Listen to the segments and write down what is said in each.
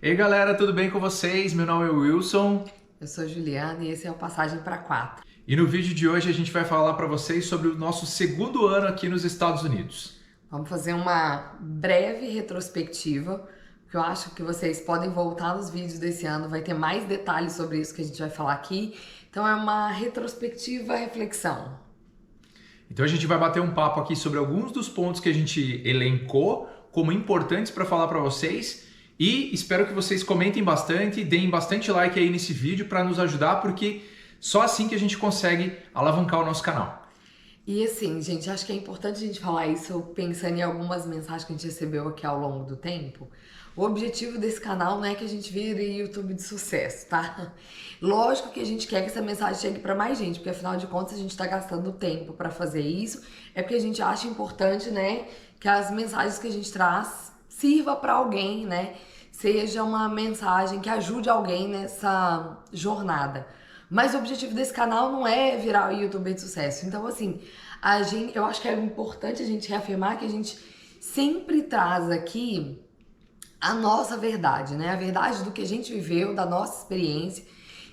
Ei galera, tudo bem com vocês? Meu nome é Wilson. Eu sou Juliana e esse é o Passagem para 4. E no vídeo de hoje a gente vai falar para vocês sobre o nosso segundo ano aqui nos Estados Unidos. Vamos fazer uma breve retrospectiva, porque eu acho que vocês podem voltar nos vídeos desse ano, vai ter mais detalhes sobre isso que a gente vai falar aqui. Então é uma retrospectiva reflexão. Então a gente vai bater um papo aqui sobre alguns dos pontos que a gente elencou como importantes para falar para vocês. E espero que vocês comentem bastante, deem bastante like aí nesse vídeo para nos ajudar, porque só assim que a gente consegue alavancar o nosso canal. E assim, gente, acho que é importante a gente falar isso pensando em algumas mensagens que a gente recebeu aqui ao longo do tempo. O objetivo desse canal não é que a gente vire YouTube de sucesso, tá? Lógico que a gente quer que essa mensagem chegue para mais gente, porque afinal de contas a gente tá gastando tempo para fazer isso. É porque a gente acha importante, né, que as mensagens que a gente traz sirva para alguém, né? Seja uma mensagem que ajude alguém nessa jornada. Mas o objetivo desse canal não é virar o youtuber de sucesso. Então, assim, eu acho que é importante a gente reafirmar que a gente sempre traz aqui a nossa verdade, né? A verdade do que a gente viveu, da nossa experiência,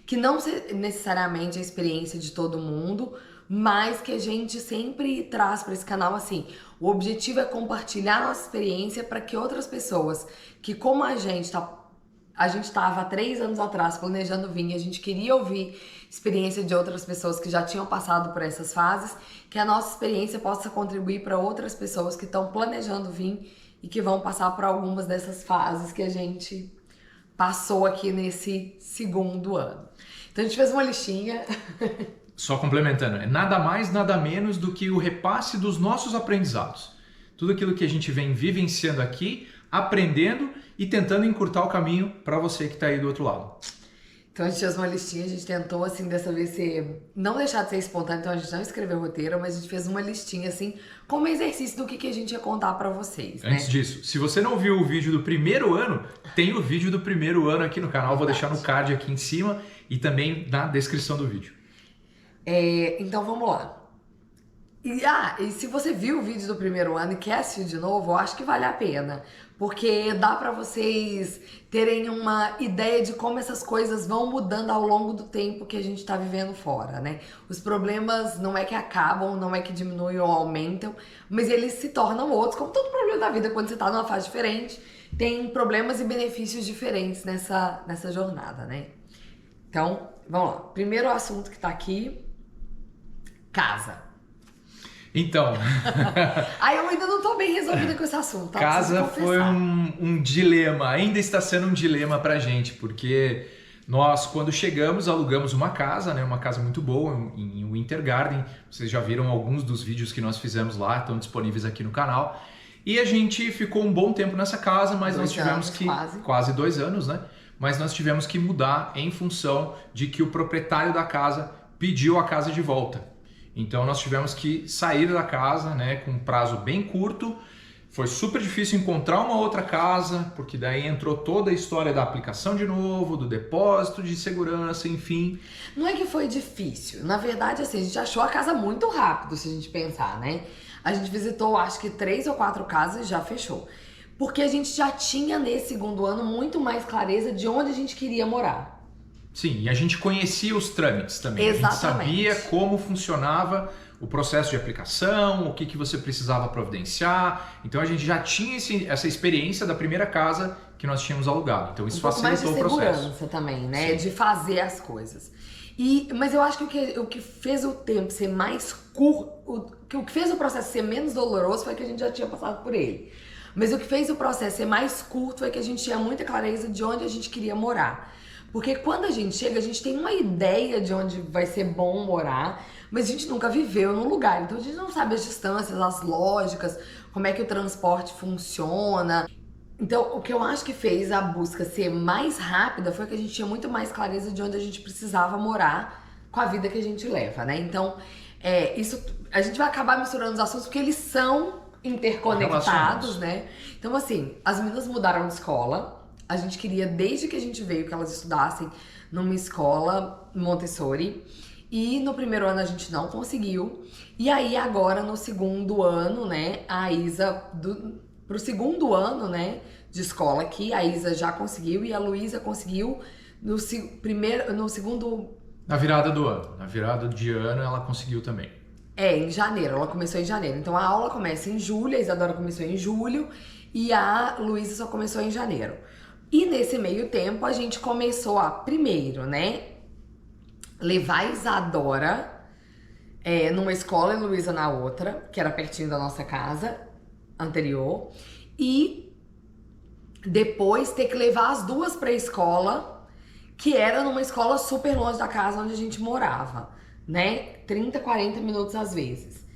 que não necessariamente é a experiência de todo mundo, mas que a gente sempre traz para esse canal assim. O objetivo é compartilhar nossa experiência para que outras pessoas que, como a gente estava há 3 anos atrás planejando vir, a gente queria ouvir experiência de outras pessoas que já tinham passado por essas fases, que a nossa experiência possa contribuir para outras pessoas que estão planejando vir e que vão passar por algumas dessas fases que a gente passou aqui nesse segundo ano. Então a gente fez uma listinha. Só complementando, é nada mais, nada menos do que o repasse dos nossos aprendizados. Tudo aquilo que a gente vem vivenciando aqui, aprendendo e tentando encurtar o caminho para você que está aí do outro lado. Então a gente fez uma listinha, a gente tentou assim dessa vez não deixar de ser espontâneo, então a gente não escreveu roteiro, mas a gente fez uma listinha assim, como exercício do que a gente ia contar para vocês, né? Antes disso, se você não viu o vídeo do primeiro ano, tem o vídeo do primeiro ano aqui no canal, vou deixar no card aqui em cima e também na descrição do vídeo. Então vamos lá. E se você viu o vídeo do primeiro ano e quer assistir de novo, eu acho que vale a pena. Porque dá pra vocês terem uma ideia de como essas coisas vão mudando ao longo do tempo que a gente tá vivendo fora, né? Os problemas não é que acabam, não é que diminuem ou aumentam, mas eles se tornam outros, como todo problema da vida, quando você tá numa fase diferente, tem problemas e benefícios diferentes nessa jornada, né? Então, vamos lá. Primeiro assunto que tá aqui, casa. Então, Eu ainda não tô bem resolvida com esse assunto, tá? casa foi um dilema, ainda está sendo um dilema pra gente, porque nós, quando chegamos, alugamos uma casa, né? Uma casa muito boa em Winter Garden. Vocês já viram alguns dos vídeos que nós fizemos lá, estão disponíveis aqui no canal. E a gente ficou um bom tempo nessa casa, mas nós tivemos que... Quase 2 anos, né? Mas nós tivemos que mudar em função de que o proprietário da casa pediu a casa de volta. Então nós tivemos que sair da casa, né, com um prazo bem curto. Foi super difícil encontrar uma outra casa, porque daí entrou toda a história da aplicação de novo, do depósito de segurança, enfim. Não é que foi difícil. Na verdade, assim, a gente achou a casa muito rápido, se a gente pensar, né? A gente visitou, acho que 3 ou 4 casas e já fechou. Porque a gente já tinha, nesse segundo ano, muito mais clareza de onde a gente queria morar. Sim, e a gente conhecia os trâmites também. Exatamente. A gente sabia como funcionava o processo de aplicação, o que você precisava providenciar. Então a gente já tinha essa experiência da primeira casa que nós tínhamos alugado. Então isso facilitou o processo. Um pouco mais de segurança também, né? Sim. De fazer as coisas. Mas eu acho que o que fez o tempo ser mais curto, o que fez o processo ser menos doloroso foi que a gente já tinha passado por ele. Mas o que fez o processo ser mais curto é que a gente tinha muita clareza de onde a gente queria morar. Porque quando a gente chega, a gente tem uma ideia de onde vai ser bom morar, mas a gente nunca viveu num lugar. Então a gente não sabe as distâncias, as lógicas, como é que o transporte funciona. Então o que eu acho que fez a busca ser mais rápida foi que a gente tinha muito mais clareza de onde a gente precisava morar com a vida que a gente leva, né? Então isso a gente vai acabar misturando os assuntos porque eles são interconectados, né? Então assim, as meninas mudaram de escola. A gente queria, desde que a gente veio, que elas estudassem numa escola Montessori. E no primeiro ano a gente não conseguiu. E aí agora, no segundo ano, né, a Isa, pro segundo ano, né, de escola aqui. A Isa já conseguiu e a Luísa conseguiu no segundo... Na virada do ano. Na virada de ano ela conseguiu também. Em janeiro. Ela começou em janeiro. Então a aula começa em julho, a Isadora começou em julho e a Luísa só começou em janeiro. E nesse meio tempo a gente começou a, primeiro, né, levar a Isadora numa escola e Luísa na outra, que era pertinho da nossa casa anterior, e depois ter que levar as duas pra escola, que era numa escola super longe da casa onde a gente morava, né? 30, 40 minutos às vezes.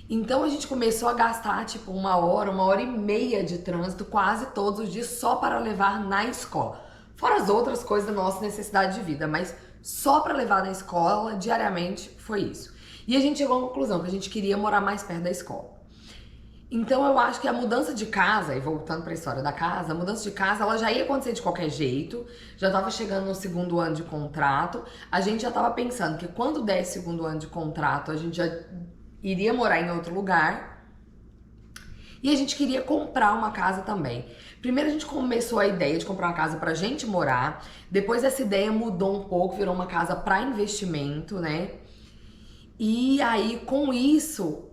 Então a gente começou a gastar tipo 1 hora e meia de trânsito quase todos os dias só para levar na escola. Fora as outras coisas da nossa necessidade de vida, mas só para levar na escola diariamente foi isso. E a gente chegou à conclusão que a gente queria morar mais perto da escola. Então eu acho que a mudança de casa, e voltando para a história da casa, a mudança de casa ela já ia acontecer de qualquer jeito, já estava chegando no 2º ano de contrato, a gente já estava pensando que quando desse 2º ano de contrato a gente já iria morar em outro lugar e a gente queria comprar uma casa também. Primeiro a gente começou a ideia de comprar uma casa pra gente morar, depois essa ideia mudou um pouco, virou uma casa para investimento, né? E aí com isso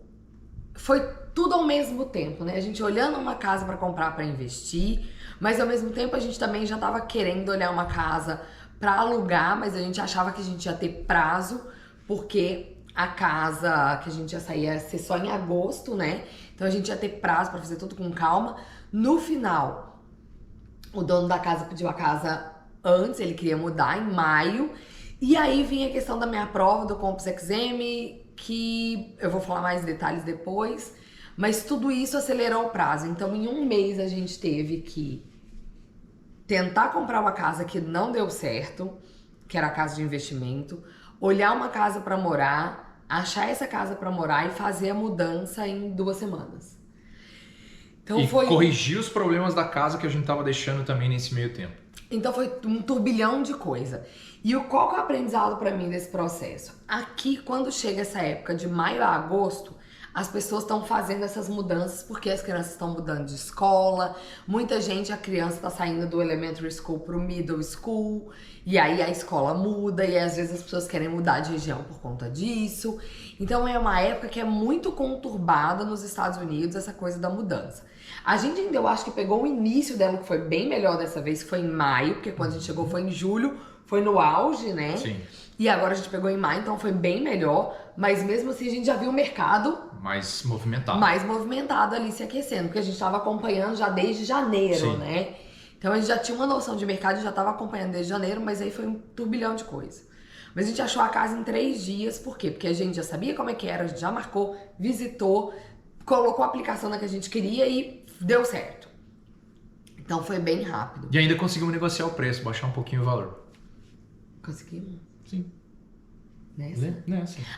foi tudo ao mesmo tempo, né? A gente olhando uma casa para comprar para investir, mas ao mesmo tempo a gente também já tava querendo olhar uma casa para alugar, mas a gente achava que a gente ia ter prazo, porque a casa que a gente ia sair ia ser só em agosto, né? Então a gente ia ter prazo para fazer tudo com calma. No final, o dono da casa pediu a casa antes, ele queria mudar em maio. E aí vinha a questão da minha prova do Compus Exame, que eu vou falar mais detalhes depois. Mas tudo isso acelerou o prazo. Então em 1 mês a gente teve que tentar comprar uma casa que não deu certo, que era a casa de investimento, olhar uma casa para morar, achar essa casa para morar e fazer a mudança em 2 semanas. Então e corrigir os problemas da casa que a gente tava deixando também nesse meio tempo. Então foi um turbilhão de coisa. E qual que é o aprendizado para mim desse processo? Aqui, quando chega essa época de maio a agosto, as pessoas estão fazendo essas mudanças porque as crianças estão mudando de escola. Muita gente, a criança está saindo do elementary school pro middle school. E aí a escola muda e às vezes as pessoas querem mudar de região por conta disso. Então é uma época que é muito conturbada nos Estados Unidos, essa coisa da mudança. A gente ainda, eu acho que pegou o início dela, que foi bem melhor dessa vez, que foi em maio, porque quando a gente chegou foi em julho, foi no auge, né? Sim. E agora a gente pegou em maio, então foi bem melhor. Mas mesmo assim a gente já viu o mercado mais movimentado. Mais movimentado ali se aquecendo, porque a gente estava acompanhando já desde janeiro, Sim. né? Então a gente já tinha uma noção de mercado e já estava acompanhando desde janeiro, mas aí foi um turbilhão de coisa. Mas a gente achou a casa em 3 dias, por quê? Porque a gente já sabia como é que era, a gente já marcou, visitou, colocou a aplicação na que a gente queria e deu certo. Então foi bem rápido. E ainda conseguimos negociar o preço, baixar um pouquinho o valor. Conseguimos? Sim. Nessa?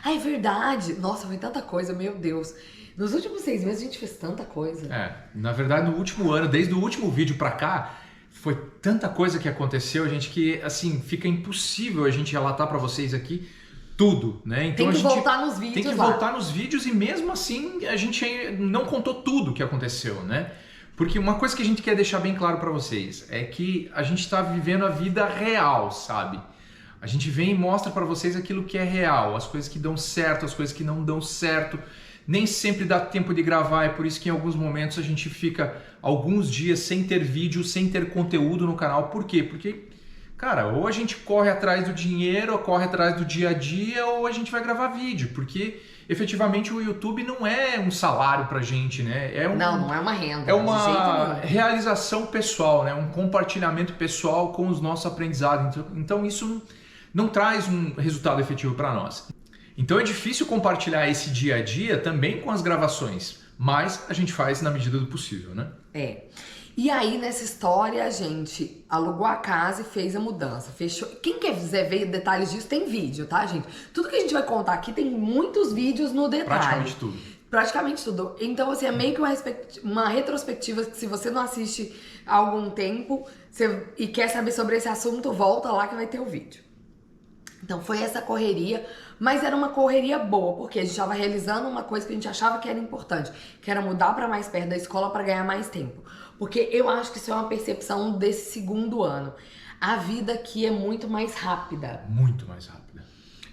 Ah, é verdade! Nossa, foi tanta coisa, meu Deus. Nos últimos 6 meses a gente fez tanta coisa. Na verdade no último ano, desde o último vídeo pra cá, foi tanta coisa que aconteceu, gente, que assim, fica impossível a gente relatar pra vocês aqui tudo, né? Então tem que a gente voltar nos vídeos tem que voltar nos vídeos e mesmo assim a gente não contou tudo que aconteceu, né? Porque uma coisa que a gente quer deixar bem claro pra vocês é que a gente tá vivendo a vida real, sabe? A gente vem e mostra pra vocês aquilo que é real, as coisas que dão certo, as coisas que não dão certo. Nem sempre dá tempo de gravar, é por isso que em alguns momentos a gente fica alguns dias sem ter vídeo, sem ter conteúdo no canal. Por quê? Porque, cara, ou a gente corre atrás do dinheiro, ou corre atrás do dia a dia, ou a gente vai gravar vídeo. Porque, efetivamente, o YouTube não é um salário pra gente, né? Não é uma renda. É uma realização pessoal, né? Um compartilhamento pessoal com os nossos aprendizados. Então isso não traz um resultado efetivo para nós. Então é difícil compartilhar esse dia a dia também com as gravações, mas a gente faz na medida do possível, né? E aí nessa história a gente alugou a casa e fez a mudança, fechou. Quem quiser ver detalhes disso tem vídeo, tá, gente? Tudo que a gente vai contar aqui tem muitos vídeos no detalhe. Praticamente tudo. Praticamente tudo. Então, assim, é meio que uma retrospectiva que se você não assiste há algum tempo e quer saber sobre esse assunto, volta lá que vai ter o vídeo. Então foi essa correria, mas era uma correria boa, porque a gente estava realizando uma coisa que a gente achava que era importante, que era mudar para mais perto da escola para ganhar mais tempo. Porque eu acho que isso é uma percepção desse segundo ano. A vida aqui é muito mais rápida. Muito mais rápida.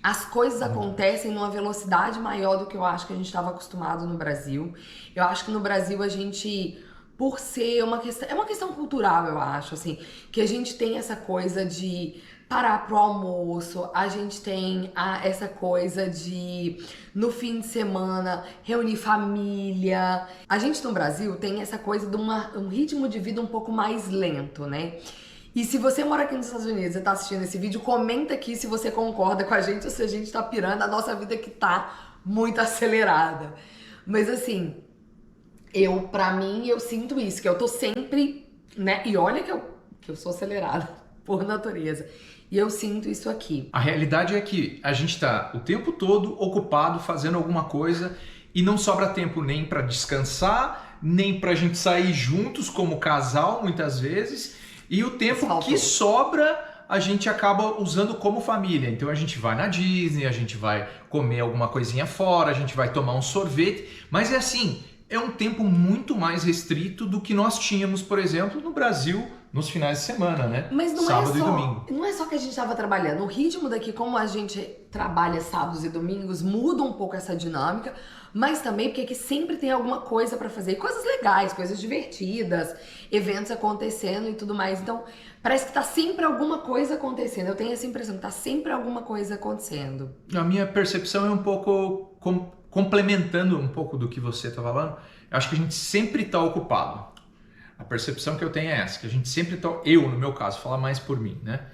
As coisas acontecem numa velocidade maior do que eu acho que a gente estava acostumado no Brasil. Eu acho que no Brasil a gente, por ser uma questão, é uma questão cultural, eu acho, assim, que a gente tem essa coisa de parar pro almoço, a gente tem essa coisa de, no fim de semana, reunir família. A gente no Brasil tem essa coisa de um ritmo de vida um pouco mais lento, né? E se você mora aqui nos Estados Unidos e tá assistindo esse vídeo, comenta aqui se você concorda com a gente ou se a gente tá pirando a nossa vida que tá muito acelerada. Mas assim, pra mim, eu sinto isso, que eu tô sempre, né? E olha que eu sou acelerada por natureza. E eu sinto isso aqui. A realidade é que a gente tá o tempo todo ocupado fazendo alguma coisa e não sobra tempo nem para descansar, nem pra gente sair juntos como casal, muitas vezes. E o tempo que sobra, a gente acaba usando como família. Então a gente vai na Disney, a gente vai comer alguma coisinha fora, a gente vai tomar um sorvete. Mas é assim, é um tempo muito mais restrito do que nós tínhamos, por exemplo, no Brasil, nos finais de semana, né? Mas não sábado e domingo. Não é só que a gente estava trabalhando. O ritmo daqui, como a gente trabalha sábados e domingos, muda um pouco essa dinâmica. Mas também porque aqui sempre tem alguma coisa pra fazer. Coisas legais, coisas divertidas, eventos acontecendo e tudo mais. Então, parece que tá sempre alguma coisa acontecendo. Eu tenho essa impressão que tá sempre alguma coisa acontecendo. A minha percepção é um pouco complementando um pouco do que você tá falando. Eu acho que a gente sempre tá ocupado. A percepção que eu tenho é essa, que a gente sempre tá... Eu, no meu caso, falar mais por mim, né?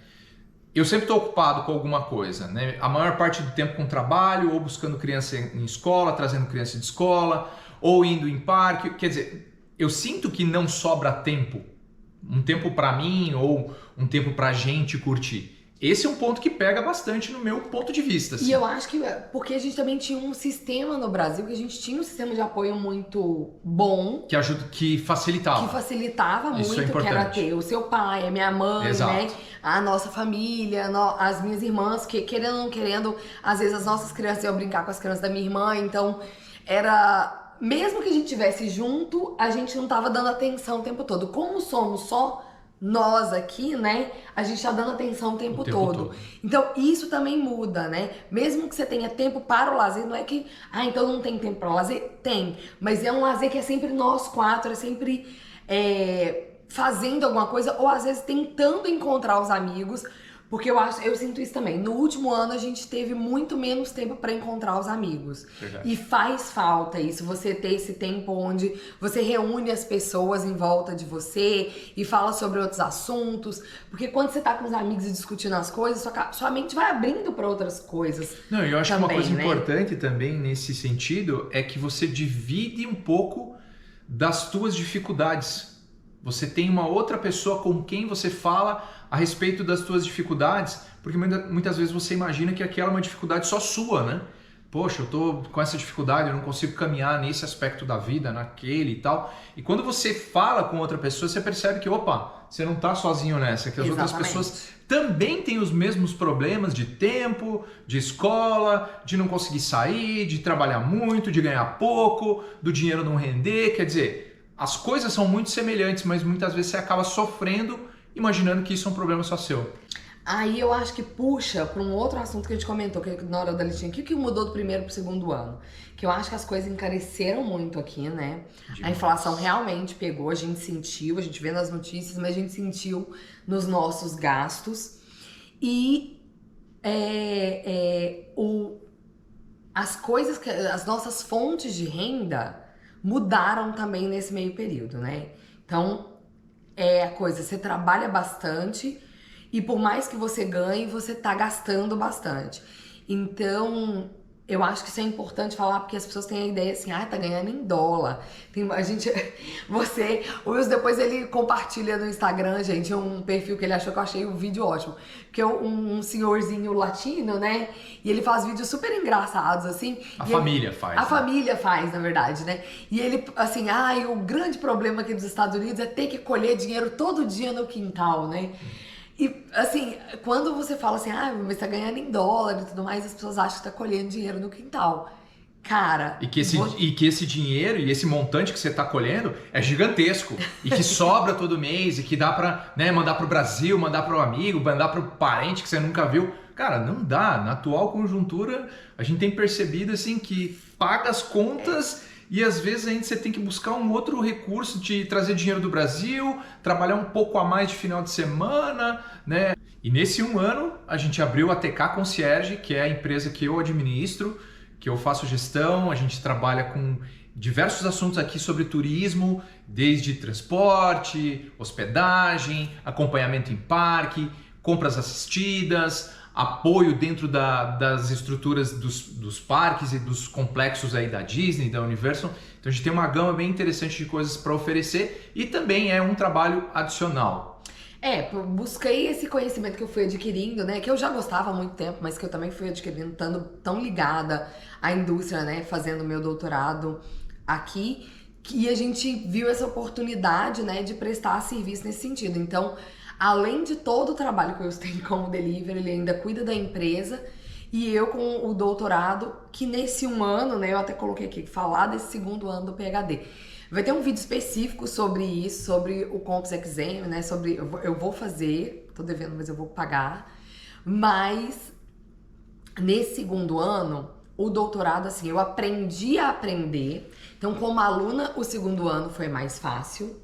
Eu sempre estou ocupado com alguma coisa, né? A maior parte do tempo com trabalho, ou buscando criança em escola, trazendo criança de escola, ou indo em parque. Quer dizer, eu sinto que não sobra tempo. Um tempo para mim ou um tempo para a gente curtir. Esse é um ponto que pega bastante no meu ponto de vista. Assim. E eu acho que porque a gente também tinha um sistema no Brasil, que a gente tinha um sistema de apoio muito bom. Que ajuda, que facilitava. Que facilitava Isso muito, é que era ter o seu pai, a minha mãe, Exato. né? A nossa família, as minhas irmãs, que querendo ou não querendo, às vezes as nossas crianças iam brincar com as crianças da minha irmã, então era... Mesmo que a gente estivesse junto, a gente não tava dando atenção o tempo todo. Como somos só nós aqui, né, a gente tá dando atenção o tempo todo. Então, isso também muda, né? Mesmo que você tenha tempo para o lazer, não é que, então não tem tempo para o lazer? Tem. Mas é um lazer que é sempre nós quatro, é sempre fazendo alguma coisa, ou às vezes tentando encontrar os amigos, porque eu sinto isso também. No último ano, a gente teve muito menos tempo para encontrar os amigos. Verdade. E faz falta isso, você ter esse tempo onde você reúne as pessoas em volta de você e fala sobre outros assuntos. Porque quando você tá com os amigos e discutindo as coisas, sua mente vai abrindo para outras coisas. Não, eu acho também, que uma coisa né? importante também nesse sentido é que você divide um pouco das tuas dificuldades. Você tem uma outra pessoa com quem você fala a respeito das suas dificuldades, porque muitas vezes você imagina que aquela é uma dificuldade só sua, né? Poxa, eu tô com essa dificuldade, eu não consigo caminhar nesse aspecto da vida, naquele e tal. E quando você fala com outra pessoa, você percebe que, opa, você não tá sozinho nessa, que as outras pessoas também têm os mesmos problemas de tempo, de escola, de não conseguir sair, de trabalhar muito, de ganhar pouco, do dinheiro não render. Quer dizer, as coisas são muito semelhantes, mas muitas vezes você acaba sofrendo imaginando que isso é um problema só seu. Aí eu acho que puxa para um outro assunto que a gente comentou que na hora da listinha. O que mudou do primeiro pro segundo ano? Que eu acho que as coisas encareceram muito aqui, né? Demais. A inflação realmente pegou, a gente sentiu, a gente vê nas notícias, mas a gente sentiu nos nossos gastos. E as nossas fontes de renda mudaram também nesse meio período, né? Então, a coisa, você trabalha bastante e por mais que você ganhe, você tá gastando bastante. Então, eu acho que isso é importante falar porque as pessoas têm a ideia assim, tá ganhando em dólar. O Wilson depois ele compartilha no Instagram, gente, um perfil que ele achou que eu achei o vídeo ótimo. Que é um senhorzinho latino, né? E ele faz vídeos super engraçados, assim. A família faz. A família faz, na verdade, né? E ele, assim, o grande problema aqui dos Estados Unidos é ter que colher dinheiro todo dia no quintal, né? E, assim, quando você fala assim, mas tá ganhando em dólar e tudo mais, as pessoas acham que tá colhendo dinheiro no quintal. Cara, E que esse dinheiro e esse montante que você está colhendo é gigantesco e que sobra todo mês e que dá para, né, mandar para o Brasil, mandar para o amigo, mandar para o parente que você nunca viu. Cara, não dá. Na atual conjuntura, a gente tem percebido assim que paga as contas e às vezes ainda você tem que buscar um outro recurso de trazer dinheiro do Brasil, trabalhar um pouco a mais de final de semana, né? E nesse 1 ano, a gente abriu a TK Concierge, que é a empresa que eu administro, que eu faço gestão. A gente trabalha com diversos assuntos aqui sobre turismo, desde transporte, hospedagem, acompanhamento em parque, compras assistidas, apoio dentro das estruturas dos parques e dos complexos aí da Disney, da Universal. Então a gente tem uma gama bem interessante de coisas para oferecer e também é um trabalho adicional. Busquei esse conhecimento que eu fui adquirindo, né? Que eu já gostava há muito tempo, mas que eu também fui adquirindo, estando tão ligada à indústria, né? Fazendo meu doutorado aqui, que a gente viu essa oportunidade, né? De prestar serviço nesse sentido. Então, além de todo o trabalho que eu tenho como delivery, ele ainda cuida da empresa. E eu com o doutorado, que nesse 1 ano, né? Eu até coloquei aqui, falar desse 2º ano do PhD. Vai ter um vídeo específico sobre isso, sobre o Comps Exam, né? Eu vou fazer, tô devendo, mas eu vou pagar. Mas nesse 2º ano, o doutorado, assim, eu aprendi a aprender. Então, como aluna, o 2º ano foi mais fácil.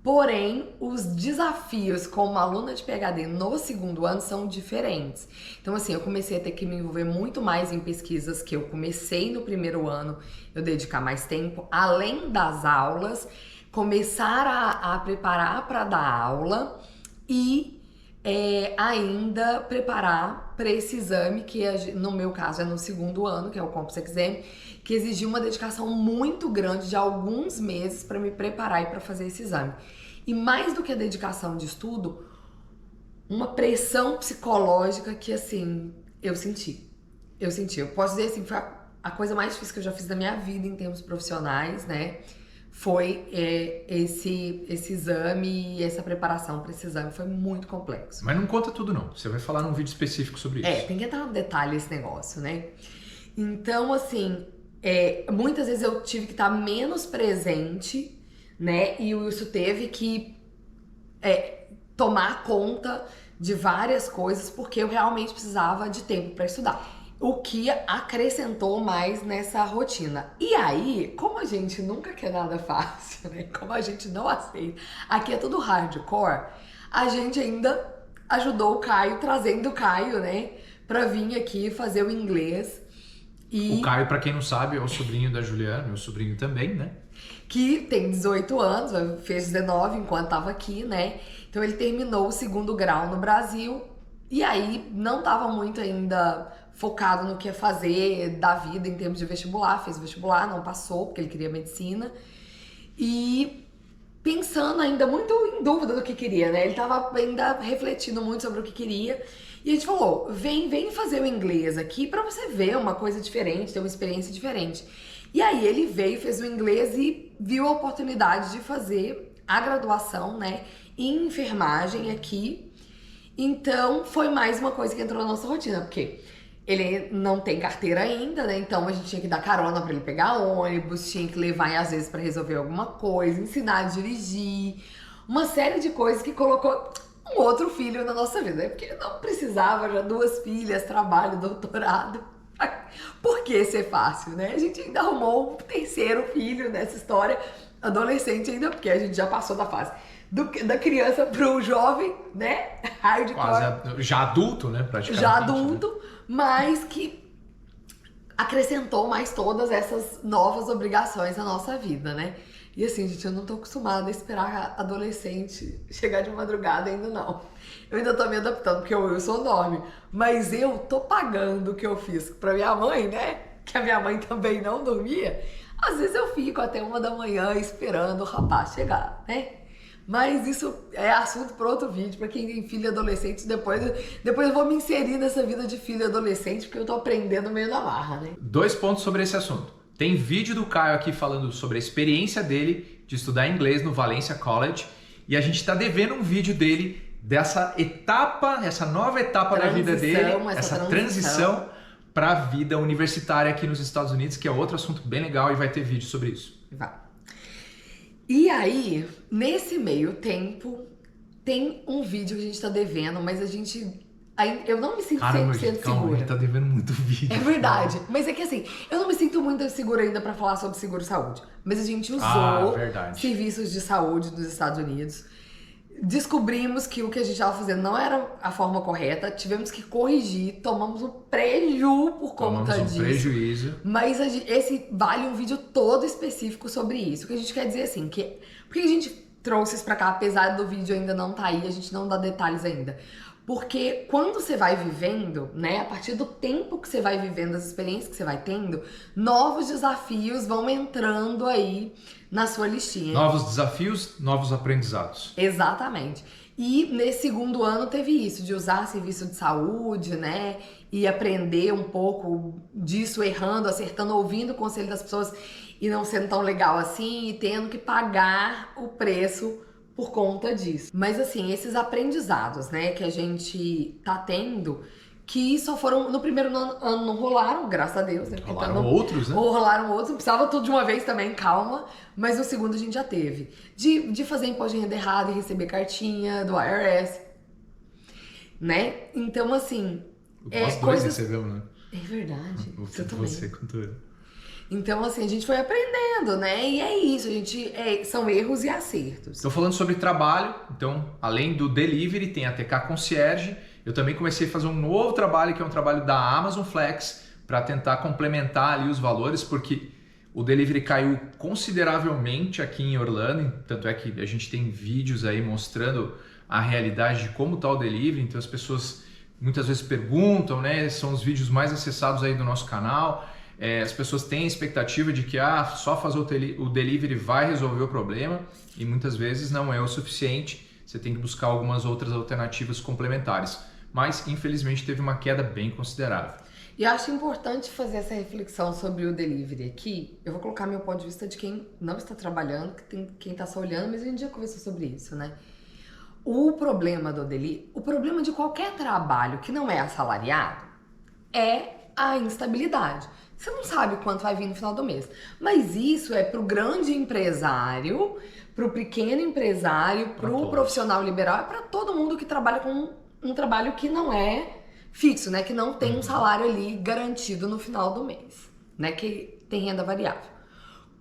Porém, os desafios como aluna de PhD no 2º ano são diferentes. Então, assim, eu comecei a ter que me envolver muito mais em pesquisas que eu comecei no 1º ano, eu dedicar mais tempo, além das aulas, começar a preparar para dar aula e ainda preparar para esse exame, que no meu caso é no 2º ano, que é o Comps Exam, que exigiu uma dedicação muito grande de alguns meses para me preparar e para fazer esse exame. E mais do que a dedicação de estudo, uma pressão psicológica que, assim, eu senti. Eu posso dizer assim, foi a coisa mais difícil que eu já fiz da minha vida em termos profissionais, né? Foi esse exame e essa preparação para esse exame foi muito complexo. Mas não conta tudo não, você vai falar num vídeo específico sobre isso. Tem que entrar no detalhe esse negócio, né? Então, assim, muitas vezes eu tive que estar menos presente, né? E isso teve que tomar conta de várias coisas, porque eu realmente precisava de tempo para estudar. O que acrescentou mais nessa rotina. E aí, como a gente nunca quer nada fácil, né? Como a gente não aceita, aqui é tudo hardcore, a gente ainda ajudou o Caio, trazendo o Caio, né? Pra vir aqui fazer o inglês. O Caio, pra quem não sabe, é o sobrinho da Juliana, meu sobrinho também, né? Que tem 18 anos, fez 19 enquanto tava aqui, né? Então ele terminou o 2º grau no Brasil e aí não tava muito ainda focado no que ia fazer da vida em termos de vestibular. Fez vestibular, não passou porque ele queria medicina e pensando ainda muito em dúvida do que queria, né? Ele tava ainda refletindo muito sobre o que queria. E a gente falou, vem fazer o inglês aqui pra você ver uma coisa diferente, ter uma experiência diferente. E aí ele veio, fez o inglês e viu a oportunidade de fazer a graduação, né, em enfermagem aqui. Então foi mais uma coisa que entrou na nossa rotina, porque ele não tem carteira ainda, né? Então a gente tinha que dar carona pra ele pegar ônibus, tinha que levar às vezes pra resolver alguma coisa, ensinar a dirigir, uma série de coisas que colocou um outro filho na nossa vida, né? Porque não precisava, já 2 filhas, trabalho, doutorado. Por que ser fácil, né? A gente ainda arrumou um 3º filho nessa história, adolescente ainda, porque a gente já passou da fase da criança pro jovem, né? Hardcore. Quase já adulto, né? Praticamente. Já adulto, né? Mas que acrescentou mais todas essas novas obrigações na nossa vida, né? E assim, gente, eu não tô acostumada a esperar adolescente chegar de madrugada ainda não. Eu ainda tô me adaptando, porque eu sou enorme. Mas eu tô pagando o que eu fiz pra minha mãe, né? Que a minha mãe também não dormia. Às vezes eu fico até 1 da manhã esperando o rapaz chegar, né? Mas isso é assunto para outro vídeo, para quem tem filho adolescente. Depois eu vou me inserir nessa vida de filho adolescente, porque eu tô aprendendo meio na marra, né? 2 pontos sobre esse assunto. Tem vídeo do Caio aqui falando sobre a experiência dele de estudar inglês no Valencia College. E a gente está devendo um vídeo dele dessa etapa, essa nova etapa da vida dele, essa transição para a vida universitária aqui nos Estados Unidos, que é outro assunto bem legal e vai ter vídeo sobre isso. Vai. E aí, nesse meio tempo, tem um vídeo que a gente tá devendo, mas eu não me sinto 100% calma, a segura. gente tá devendo muito vídeo. É verdade. Mas é que assim, eu não me sinto muito segura ainda pra falar sobre seguro-saúde. Mas a gente usou serviços de saúde dos Estados Unidos. Descobrimos que o que a gente estava fazendo não era a forma correta. Tivemos que corrigir. Tomamos um prejuízo por conta disso. Prejuízo. Mas esse vale um vídeo todo específico sobre isso. O que a gente quer dizer assim, por que a gente trouxe isso pra cá, apesar do vídeo ainda não tá aí, a gente não dá detalhes ainda. Porque quando você vai vivendo, né, a partir do tempo que você vai vivendo, as experiências que você vai tendo, novos desafios vão entrando aí na sua listinha. Novos desafios, novos aprendizados. Exatamente. E nesse segundo ano teve isso, de usar serviço de saúde, né, e aprender um pouco disso, errando, acertando, ouvindo o conselho das pessoas e não sendo tão legal assim, e tendo que pagar o preço por conta disso. Mas assim, esses aprendizados, né, que a gente tá tendo, que só foram, no primeiro ano não rolaram, graças a Deus, né? Rolaram outros, né? Ou rolaram outros, não precisava tudo de uma vez também, calma. Mas no segundo a gente já teve. De fazer imposto de renda errado e receber cartinha do IRS, né? Então assim, nós dois recebemos, né? É verdade. Você com tudo. Então, assim, a gente foi aprendendo, né? E é isso, são erros e acertos. Estou falando sobre trabalho, então, além do delivery, tem a TK Concierge. Eu também comecei a fazer um novo trabalho, que é um trabalho da Amazon Flex, para tentar complementar ali os valores, porque o delivery caiu consideravelmente aqui em Orlando, tanto é que a gente tem vídeos aí mostrando a realidade de como está o delivery, então as pessoas muitas vezes perguntam, né? São os vídeos mais acessados aí do nosso canal. As pessoas têm a expectativa de que só fazer o delivery vai resolver o problema, e muitas vezes não é o suficiente, você tem que buscar algumas outras alternativas complementares, mas infelizmente teve uma queda bem considerável. E eu acho importante fazer essa reflexão sobre o delivery aqui. Eu vou colocar meu ponto de vista de quem não está trabalhando, quem está só olhando, mas a gente já conversou sobre isso, né? O problema do delivery, o problema de qualquer trabalho que não é assalariado é a instabilidade. Você não sabe quanto vai vir no final do mês. Mas isso é pro grande empresário, pro pequeno empresário, pro profissional liberal, é para todo mundo que trabalha com um trabalho que não é fixo, né? Que não tem um salário ali garantido no final do mês, né? Que tem renda variável.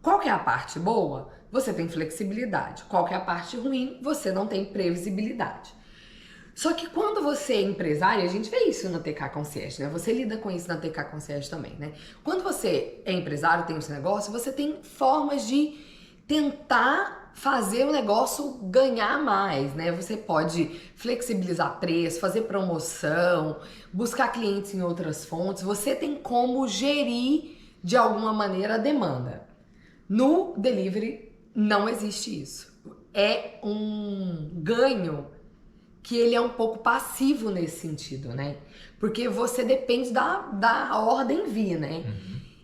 Qual que é a parte boa? Você tem flexibilidade. Qual que é a parte ruim? Você não tem previsibilidade. Só que quando você é empresário, a gente vê isso na TK Concierge, né? Você lida com isso na TK Concierge também, né? Quando você é empresário, tem esse negócio, você tem formas de tentar fazer o negócio ganhar mais, né? Você pode flexibilizar preço, fazer promoção, buscar clientes em outras fontes. Você tem como gerir de alguma maneira a demanda. No delivery não existe isso. É um ganho que ele é um pouco passivo nesse sentido, né? Porque você depende da ordem vir, né?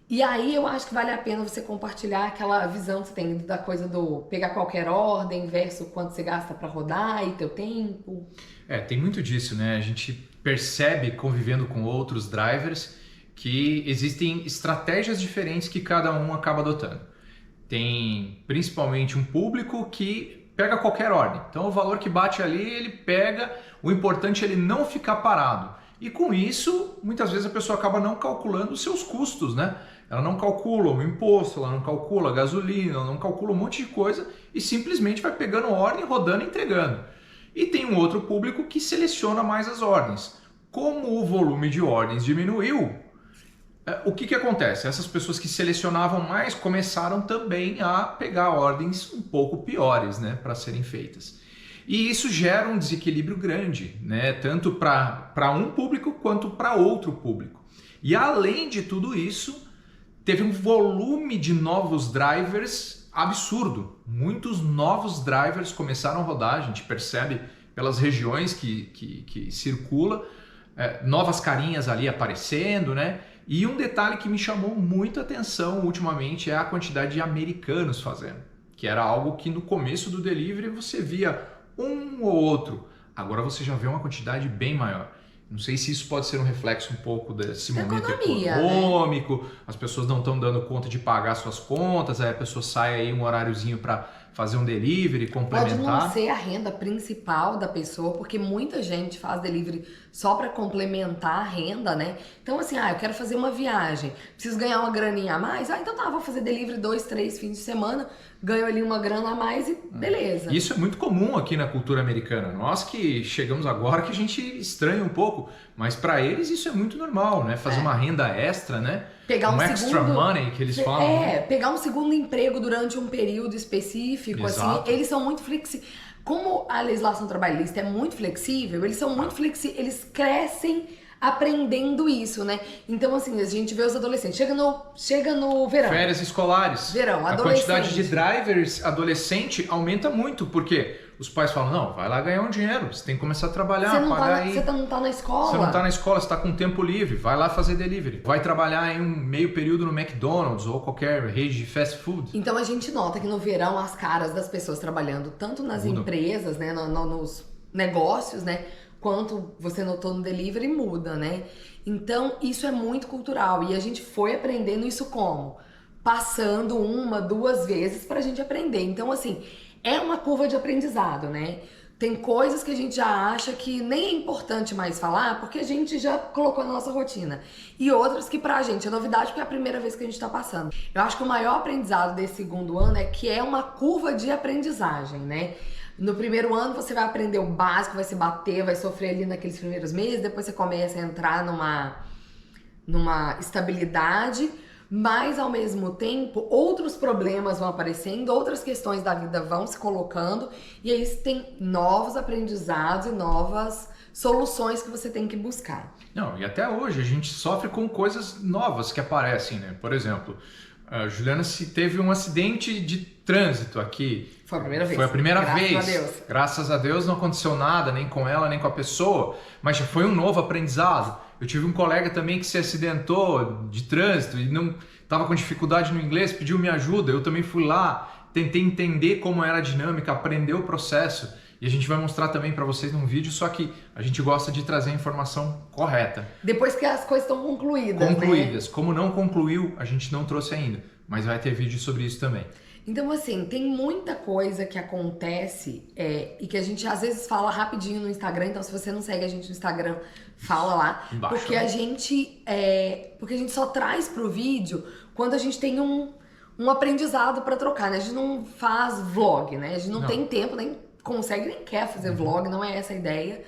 E aí eu acho que vale a pena você compartilhar aquela visão que você tem da coisa do pegar qualquer ordem versus quanto você gasta para rodar e teu tempo. Tem muito disso, né? A gente percebe, convivendo com outros drivers, que existem estratégias diferentes que cada um acaba adotando. Tem principalmente um público que pega qualquer ordem. Então o valor que bate ali, ele pega, o importante é ele não ficar parado. E com isso, muitas vezes a pessoa acaba não calculando os seus custos, né? Ela não calcula o imposto, ela não calcula a gasolina, ela não calcula um monte de coisa e simplesmente vai pegando ordem, rodando e entregando. E tem um outro público que seleciona mais as ordens. Como o volume de ordens diminuiu, o que acontece? Essas pessoas que selecionavam mais começaram também a pegar ordens um pouco piores, né, para serem feitas. E isso gera um desequilíbrio grande, né, tanto para um público quanto para outro público. E além de tudo isso, teve um volume de novos drivers absurdo. Muitos novos drivers começaram a rodar, a gente percebe pelas regiões que circula, novas carinhas ali aparecendo, né? E um detalhe que me chamou muito a atenção ultimamente é a quantidade de americanos fazendo, que era algo que no começo do delivery você via um ou outro, agora você já vê uma quantidade bem maior. Não sei se isso pode ser um reflexo um pouco desse momento Economia, econômico, as pessoas não estão dando conta de pagar suas contas, aí a pessoa sai aí um horáriozinho para fazer um delivery, complementar. Pode não ser a renda principal da pessoa, porque muita gente faz delivery só para complementar a renda, né? Então assim, eu quero fazer uma viagem, preciso ganhar uma graninha a mais, então tá, vou fazer delivery 2, 3 fins de semana, ganho ali uma grana a mais e beleza. Isso é muito comum aqui na cultura americana. Nós que chegamos agora que a gente estranha um pouco, mas para eles isso é muito normal, né? Fazer uma renda extra, né? Pegar um extra segundo, money que eles falam. Pegar um segundo emprego durante um período específico, Exato. assim, eles são muito flexíveis. Como a legislação trabalhista é muito flexível, eles são muito flexíveis, eles crescem aprendendo isso, né? Então, assim, a gente vê os adolescentes. Chega no verão. Férias escolares. Verão, a adolescente. quantidade de drivers adolescente aumenta muito, porque os pais falam, não, vai lá ganhar um dinheiro, você tem que começar a trabalhar, pagar aí. Você não tá na escola. Você não tá na escola, você tá com tempo livre, vai lá fazer delivery. Vai trabalhar em um meio período no McDonald's ou qualquer rede de fast food. Então a gente nota que no verão as caras das pessoas trabalhando tanto nas empresas, né, nos negócios, né, quanto você notou no delivery muda, né? Então isso é muito cultural e a gente foi aprendendo isso como? Passando 1, 2 vezes pra gente aprender. Então assim, é uma curva de aprendizado, né? Tem coisas que a gente já acha que nem é importante mais falar, porque a gente já colocou na nossa rotina. E outras que pra gente é novidade, porque é a primeira vez que a gente tá passando. Eu acho que o maior aprendizado desse segundo ano é que é uma curva de aprendizagem, né? No primeiro ano você vai aprender o básico, vai se bater, vai sofrer ali naqueles primeiros meses, depois você começa a entrar numa estabilidade, mas ao mesmo tempo outros problemas vão aparecendo, outras questões da vida vão se colocando e aí tem novos aprendizados e novas soluções que você tem que buscar. Não, e até hoje a gente sofre com coisas novas que aparecem, né? Por exemplo, a Juliana teve um acidente de trânsito aqui. Foi a primeira vez. Foi a primeira vez. Graças a Deus. Graças a Deus não aconteceu nada, nem com ela, nem com a pessoa, mas já foi um novo aprendizado. Eu tive um colega também que se acidentou de trânsito e não estava com dificuldade no inglês, pediu minha ajuda, eu também fui lá, tentei entender como era a dinâmica, aprender o processo e a gente vai mostrar também para vocês num vídeo, só que a gente gosta de trazer a informação correta. Depois que as coisas estão concluídas, Concluídas. né? Como não concluiu, a gente não trouxe ainda, mas vai ter vídeo sobre isso também. Então, assim, tem muita coisa que acontece e que a gente às vezes fala rapidinho no Instagram. Então, se você não segue a gente no Instagram, fala lá. Embaixo, porque a gente só traz pro vídeo quando a gente tem um aprendizado pra trocar, né? A gente não faz vlog, né? A gente não tem tempo, nem consegue, nem quer fazer vlog, não é essa a ideia.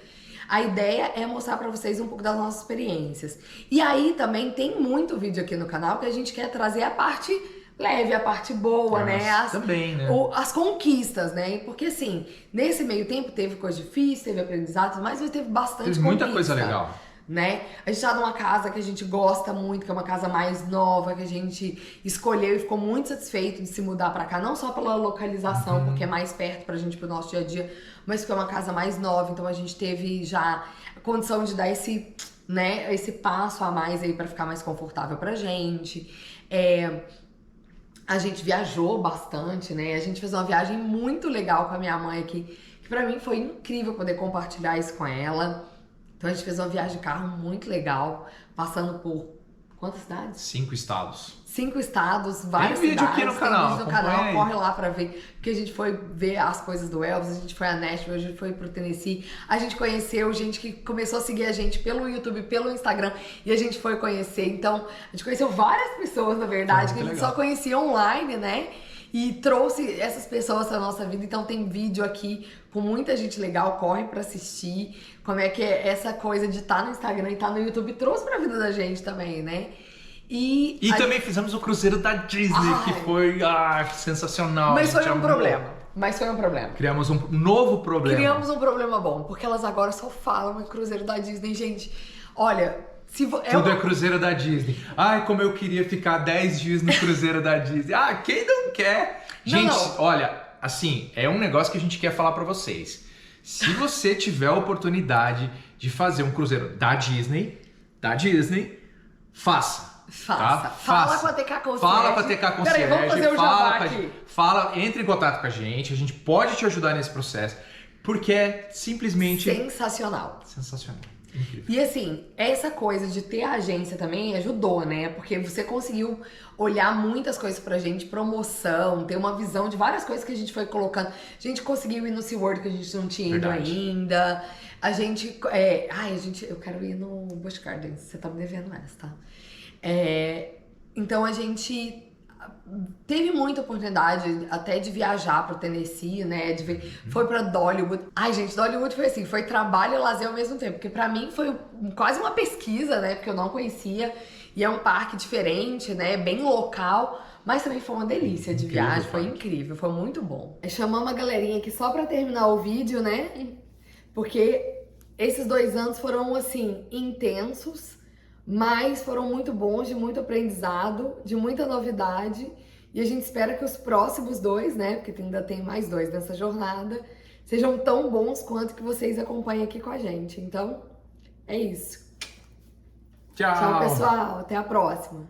A ideia é mostrar pra vocês um pouco das nossas experiências. E aí também tem muito vídeo aqui no canal que a gente quer trazer a parte leve, a parte boa, né? Também, né? As conquistas, né? Porque assim, nesse meio tempo teve coisa difícil, teve aprendizado, mas teve bastante Teve muita coisa legal. Né? A gente tá numa casa que a gente gosta muito, que é uma casa mais nova, que a gente escolheu e ficou muito satisfeito de se mudar pra cá, não só pela localização, porque é mais perto pra gente, pro nosso dia a dia, mas porque é uma casa mais nova, então a gente teve já a condição de dar esse passo a mais aí pra ficar mais confortável pra gente. A gente viajou bastante, né? A gente fez uma viagem muito legal com a minha mãe aqui, que pra mim foi incrível poder compartilhar isso com ela. Então a gente fez uma viagem de carro muito legal, passando por quantas cidades? 5 estados. 5 estados, várias tem vídeo cidades. aqui no canal. Tem vídeo no canal, corre lá pra ver. Porque a gente foi ver as coisas do Elvis, a gente foi a Nashville, a gente foi pro Tennessee. A gente conheceu gente que começou a seguir a gente pelo YouTube, pelo Instagram. E a gente foi conhecer. Então, a gente conheceu várias pessoas, na verdade, que a gente só conhecia online, né? E trouxe essas pessoas pra nossa vida. Então tem vídeo aqui com muita gente legal, corre pra assistir. Como é que é essa coisa de estar no Instagram e estar no YouTube trouxe pra vida da gente também, né? E também fizemos o cruzeiro da Disney, que foi sensacional. Mas foi um problema. Criamos um novo problema. Criamos um problema bom, porque elas agora só falam em cruzeiro da Disney, gente. Olha, tudo é cruzeiro da Disney. Ai, como eu queria ficar 10 dias no cruzeiro da Disney. Quem não quer? Gente, olha, assim, é um negócio que a gente quer falar pra vocês. Se você tiver a oportunidade de fazer um cruzeiro da Disney, faça. Tá? Fala com a TK Concierge. Fala com a TK Concierge. Peraí, vamos fazer o jabá aqui. Entre em contato com a gente pode te ajudar nesse processo. porque é simplesmente sensacional. sensacional. Incrível. E assim, essa coisa de ter a agência também ajudou, né? Porque você conseguiu olhar muitas coisas pra gente, promoção, ter uma visão de várias coisas que a gente foi colocando. A gente conseguiu ir no SeaWorld que a gente não tinha ido ainda. A gente. Eu quero ir no Busch Gardens, você tá me devendo essa, tá? Então a gente teve muita oportunidade até de viajar pro Tennessee, né? Foi pra Dollywood. Ai, gente, Dollywood foi assim, foi trabalho e lazer ao mesmo tempo. Porque pra mim foi quase uma pesquisa, né? Porque eu não conhecia. E é um parque diferente, né? Bem local. Mas também foi uma delícia de viagem, foi incrível, foi muito bom. Chamamos a galerinha aqui só pra terminar o vídeo, né? Porque esses 2 anos foram, assim, intensos, mas foram muito bons, de muito aprendizado, de muita novidade. E a gente espera que os próximos 2, né? Porque ainda tem mais 2 nessa jornada, sejam tão bons quanto que vocês acompanham aqui com a gente. Então, é isso. Tchau! Tchau, pessoal. Até a próxima.